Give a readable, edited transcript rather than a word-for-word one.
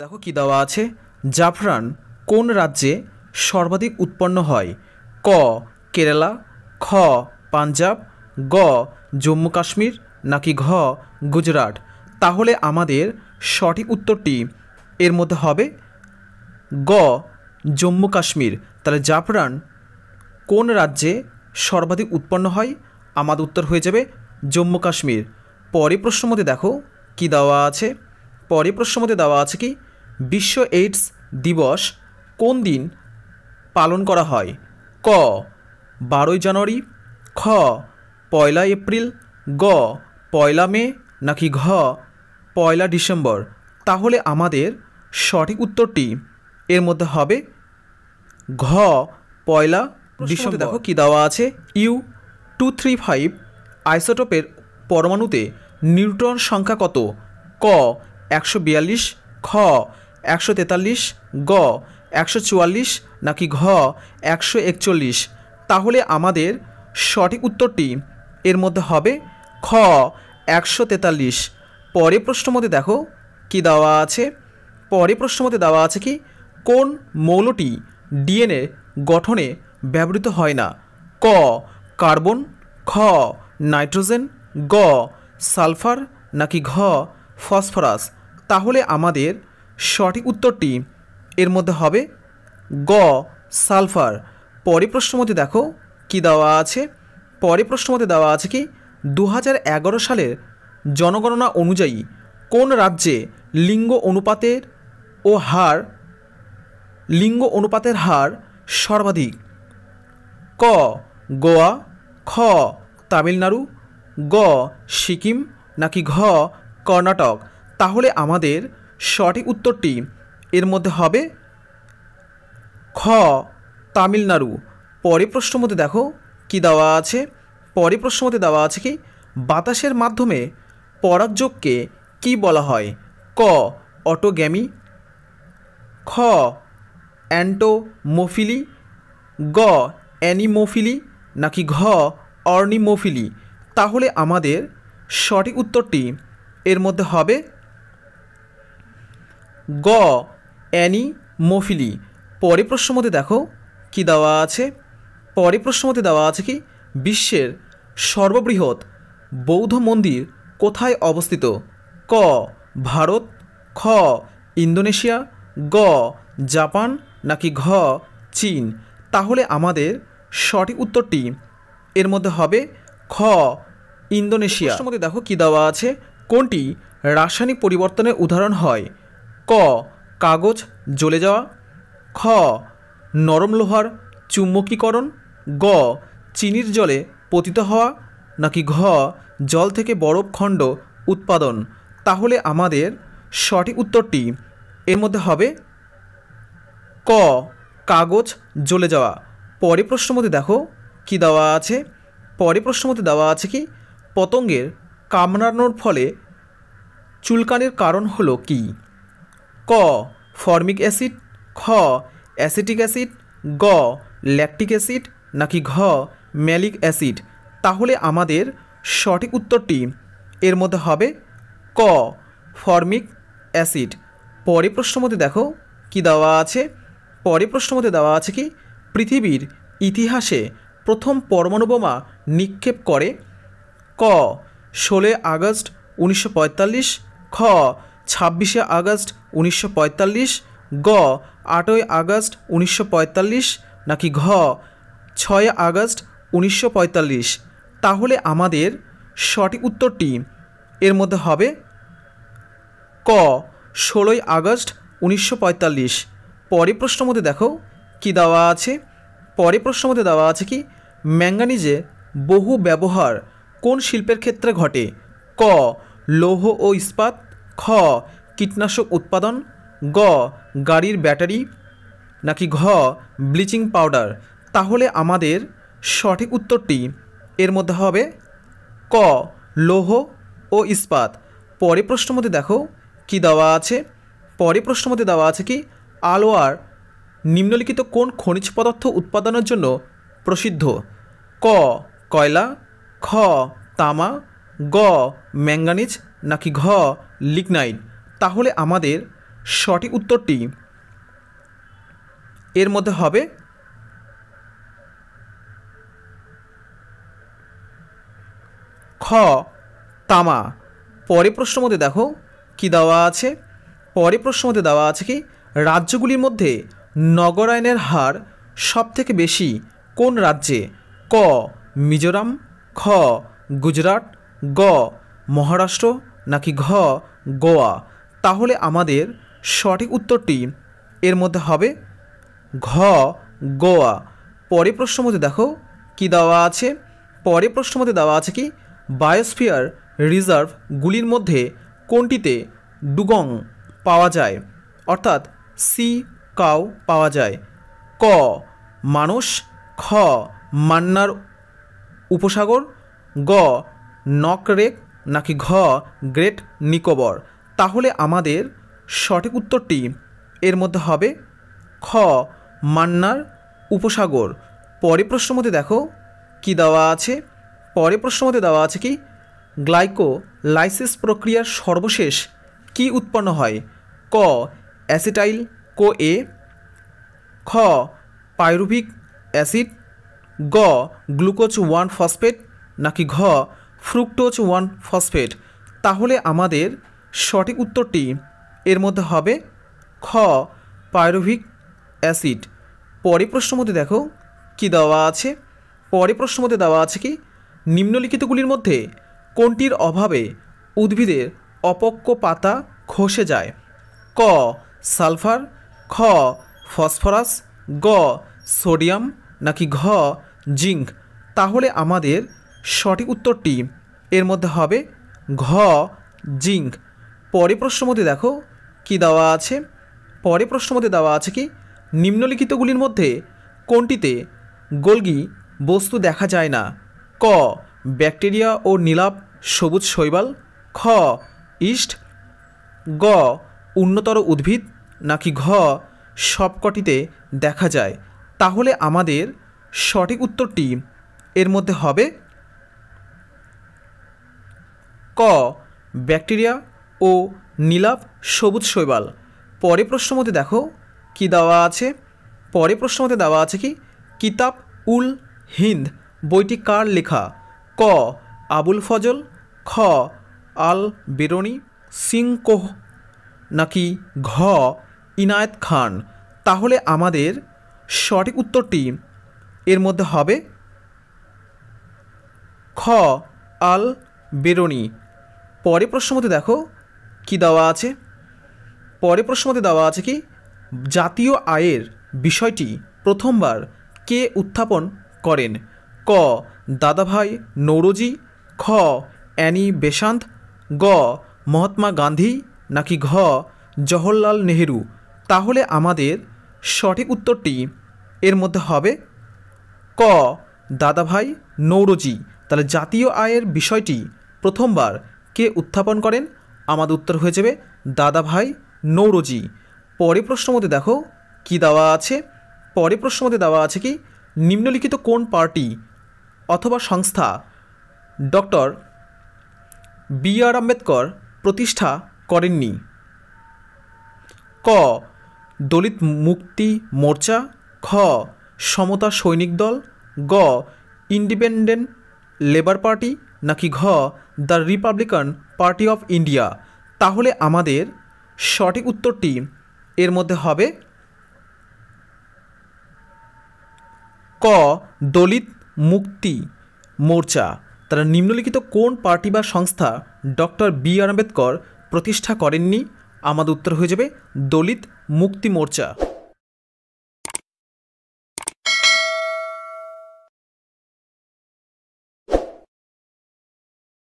দেখো কি দেওয়া আছে, জাফরান কোন রাজ্যে সর্বাধিক উৎপন্ন হয়? ক কেরালা, খ পাঞ্জাব, গ জম্মু কাশ্মীর, নাকি ঘ গুজরাট। তাহলে আমাদের সঠিক উত্তরটি এর মধ্যে হবে গ জম্মু কাশ্মীর। তাহলে জাফরান কোন রাজ্যে সর্বাধিক উৎপন্ন হয়? আমাদের উত্তর হয়ে যাবে জম্মু কাশ্মীর। পরের প্রশ্ন মধ্যে দেখো কি দেওয়া আছে, পরের প্রশ্ন মধ্যে দেওয়া আছে কি বিশ্ব এইডস দিবস কোন দিন পালন করা হয়? ক 12ই জানুয়ারি, খ 1 এপ্রিল, গ 1 মে, নাকি ঘ 1 ডিসেম্বর। তাহলে আমাদের সঠিক উত্তরটি এর মধ্যে হবে ঘ 1 ডিসেম্বর। দেখো কি দেওয়া আছে, U235 আইসোটোপের পরমাণুতে নিউট্রন সংখ্যা কত? ক 142, খ 143, গ 144, নাকি ঘ 141। তাহলে আমাদের সঠিক উত্তরটি এর মধ্যে হবে খ 143। পরের প্রশ্ন মধ্যে দেখো কি দেওয়া আছে, পরের প্রশ্ন মধ্যে দেওয়া আছে কি কোন মৌলটি ডিএনএ গঠনে ব্যবহৃত হয় না? ক কার্বন, খ নাইট্রোজেন, গ সালফার, নাকি ঘ ফসফরাস। তাহলে আমাদের সঠিক উত্তরটি এর মধ্যে হবে গ সালফার। পরের প্রশ্ন মধ্যে দেখো কি দেওয়া আছে, পরের প্রশ্ন মধ্যে দেওয়া আছে কি 2011 সালের জনগণনা অনুযায়ী কোন রাজ্যে লিঙ্গ অনুপাতের হার সর্বাধিক? ক গোয়া, খ তামিলনাড়ু, গ সিকিম, নাকি ঘ কর্ণাটক। তাহলে আমাদের সঠিক উত্তরটি এর মধ্যে হবে খ তামিলনাড়ু। পরের প্রশ্ন মধ্যে দেখো কি দেওয়া আছে, পরের প্রশ্ন মধ্যে দেওয়া আছে কি বাতাসের মাধ্যমে পরাগযোগকে কি বলা হয়? ক অটোগ্যামি, খ অ্যান্টোমোফিলি, গ অ্যানিমোফিলি, নাকি ঘ অর্নিমোফিলি। তাহলে আমাদের সঠিক উত্তরটি এর মধ্যে হবে গ অ্যানিমোফিলি। পরের প্রশ্ন মধ্যে দেখো কি দেওয়া আছে, পরের প্রশ্ন মধ্যে দেওয়া আছে কি বিশ্বের সর্ববৃহৎ বৌদ্ধ মন্দির কোথায় অবস্থিত? ক ভারত, খ ইন্দোনেশিয়া, গ জাপান, নাকি ঘ চীন। তাহলে আমাদের সঠিক উত্তরটি এর মধ্যে হবে খ ইন্দোনেশিয়া। প্রশ্নের মধ্যে দেখো কি দেওয়া আছে, কোনটি রাসায়নিক পরিবর্তনের উদাহরণ হয়? ক কাগজ জ্বলে যাওয়া, খ নরম লোহার চুম্বকীকরণ, গ চিনির জলে পতিত হওয়া, নাকি ঘ জল থেকে বরফ খণ্ড উৎপাদন। তাহলে আমাদের সঠিক উত্তরটি এর মধ্যে হবে ক কাগজ জ্বলে যাওয়া। পরের প্রশ্নের মধ্যে দেখো কি দেওয়া আছে, পরের প্রশ্নের মধ্যে দেওয়া আছে কি পতঙ্গের কামড়ানোর ফলে চুলকানির কারণ হলো কি? ক ফর্মিক অ্যাসিড, খ অ্যাসিটিক অ্যাসিড, গ ল্যাকটিক অ্যাসিড, নাকি ঘ ম্যালিক অ্যাসিড। তাহলে আমাদের সঠিক উত্তরটি এর মধ্যে হবে ক ফর্মিক অ্যাসিড। পরের প্রশ্নের মধ্যে দেখো কি দেওয়া আছে, পরের প্রশ্নের মধ্যে দেওয়া আছে কি পৃথিবীর ইতিহাসে প্রথম পরমাণু বোমা নিক্ষেপ করে? ক 16 আগস্ট 1945, খ 26 আগস্ট 1945, গ 8 আগস্ট 1945, নাকি ঘ 6 আগস্ট 1945। তাহলে আমাদের সঠিক উত্তরটি এর মধ্যে হবে ক 16 আগস্ট 1945। পরের প্রশ্নের মধ্যে দেখো কি দেওয়া আছে, পরের প্রশ্নের মধ্যে দেওয়া আছে কি ম্যাঙ্গানিজের বহু ব্যবহার কোন শিল্পের ক্ষেত্রে ঘটে? ক লৌহ ও ইস্পাত, খ কীটনাশক উৎপাদন, গ গাড়ির ব্যাটারি, নাকি ঘ ব্লিচিং পাউডার। তাহলে আমাদের সঠিক উত্তরটি এর মধ্যে হবে ক লৌহ ও ইস্পাত। পরের প্রশ্নের মধ্যে দেখো কি দেওয়া আছে, পরের প্রশ্নের মধ্যে দেওয়া আছে কি আলোয়ার নিম্নলিখিত কোন খনিজ পদার্থ উৎপাদনের জন্য প্রসিদ্ধ? ক কয়লা, খ তামা, গ ম্যাঙ্গানিজ, নাকি ঘ লিগনাইট। তাহলে আমাদের সঠিক উত্তরটি এর মধ্যে হবে খ তামা। পরের প্রশ্নের মধ্যে দেখো কি দেওয়া আছে, পরের প্রশ্নের মধ্যে দেওয়া আছে কি রাজ্যগুলির মধ্যে নগরায়নের হার সবথেকে বেশি কোন রাজ্যে? ক মিজোরাম, খ গুজরাট, গ মহারাষ্ট্র, নাকি ঘ গোয়া? তাহলে আমাদের সঠিক উত্তরটি এর মধ্যে হবে ঘ গোয়া। পরের প্রশ্নের মধ্যে দেখো কি দেওয়া আছে, পরের প্রশ্নের মধ্যে দেওয়া আছে কি বায়োস্ফিয়ার রিজার্ভগুলির মধ্যে কোনটিতে ডুগং পাওয়া যায়, অর্থাৎ সি কাউ পাওয়া যায়? ক মানস, খ মান্নার উপসাগর, গ নকরেক, নাকি ঘ গ্রেট নিকোবর? তাহলে আমাদের সঠিক উত্তরটি এর মধ্যে হবে খ মান্নার উপসাগর। পরের প্রশ্নের মধ্যে দেখো কি দেওয়া আছে, পরের প্রশ্নের মধ্যে দেওয়া আছে কি গ্লাইকোলাইসিস প্রক্রিয়ার সর্বশেষ কি উৎপন্ন হয়? ক অ্যাসিটাইল কো এ, খ পাইরুভিক অ্যাসিড, গ গ্লুকোজ 1 ফসফেট, নাকি ঘ ফ্রুক্টোজ 1 ফসফেট? তাহলে আমাদের সঠিক উত্তরটি এর মধ্যে হবে খ পাইরুভিক অ্যাসিড। পরের প্রশ্নের মধ্যে দেখো কি দেওয়া আছে, পরের প্রশ্নের মধ্যে দেওয়া আছে কি নিম্নলিখিতগুলির মধ্যে কোনটির অভাবে উদ্ভিদের অপক্ক পাতা খসে যায়? ক সালফার, খ ফসফরাস, গ সোডিয়াম, নাকি ঘ জিঙ্ক? তাহলে আমাদের সঠিক উত্তরটি এর মধ্যে হবে ঘ জিঙ্ক। পরের প্রশ্নের মধ্যে দেখো কি দেওয়া আছে, পরের প্রশ্নের মধ্যে দেওয়া আছে কি নিম্নলিখিতগুলির মধ্যে কোনটিতে গোলগি বস্তু দেখা যায় না? ক ব্যাকটেরিয়া ও নীলাভ সবুজ শৈবাল, খ ইস্ট, গ উন্নতর উদ্ভিদ, নাকি ঘ সবকটিতে দেখা যায়? তাহলে আমাদের সঠিক উত্তরটি এর মধ্যে হবে ক ব্যাকটেরিয়া ও নীলাভ সবুজ শৈবাল। পরের প্রশ্নের মধ্যে দেখো কি দেওয়া আছে, পরের প্রশ্নের মধ্যে দেওয়া আছে কি কিতাব উল হিন্দ বইটি কার লেখা? ক আবুল ফজল, খ আল বেরনি সিংকোহ, নাকি ঘ ইনায়েত খান? তাহলে আমাদের সঠিক উত্তরটি এর মধ্যে হবে খ আল বেরনি। পরের প্রশ্নের মধ্যে দেখো কি দেওয়া আছে, পরের প্রশ্নের মধ্যে দেওয়া আছে কি জাতীয় আয়ের বিষয়টি প্রথমবার কে উত্থাপন করেন? ক দাদাভাই নৌরোজি, খ অ্যানি বেসান্ত, গ মহাত্মা গান্ধী, নাকি ঘ জওহরলাল নেহেরু? তাহলে আমাদের সঠিক উত্তরটি এর মধ্যে হবে ক দাদাভাই নৌরোজি। তাহলে জাতীয় আয়ের বিষয়টি প্রথমবার কে উত্থাপন করেন? আমাদের উত্তর হয়ে যাবে দাদাভাই নৌরোজি। পরের প্রশ্নের মধ্যে দেখো কি দেওয়া আছে, পরের প্রশ্নের মধ্যে দেওয়া আছে কি নিম্নলিখিত কোন পার্টি অথবা সংস্থা ডক্টর বি আর আম্বেদকর প্রতিষ্ঠা করেননি? ক দলিত মুক্তি মোর্চা, খ সমতা সৈনিক দল, গ ইন্ডিপেন্ডেন্ট লেবার পার্টি, নাকি ঘ the Republican party of India? তাহলে আমাদের সঠিক উত্তরটি এর মধ্যে হবে ক দলিত মুক্তি মোর্চা। তারা নিম্নলিখিত কোন পার্টি বা সংস্থা ডক্টর বি আর আম্বেদকর প্রতিষ্ঠা করেননি? আমাদের উত্তর হয়ে যাবে দলিত মুক্তি মোর্চা।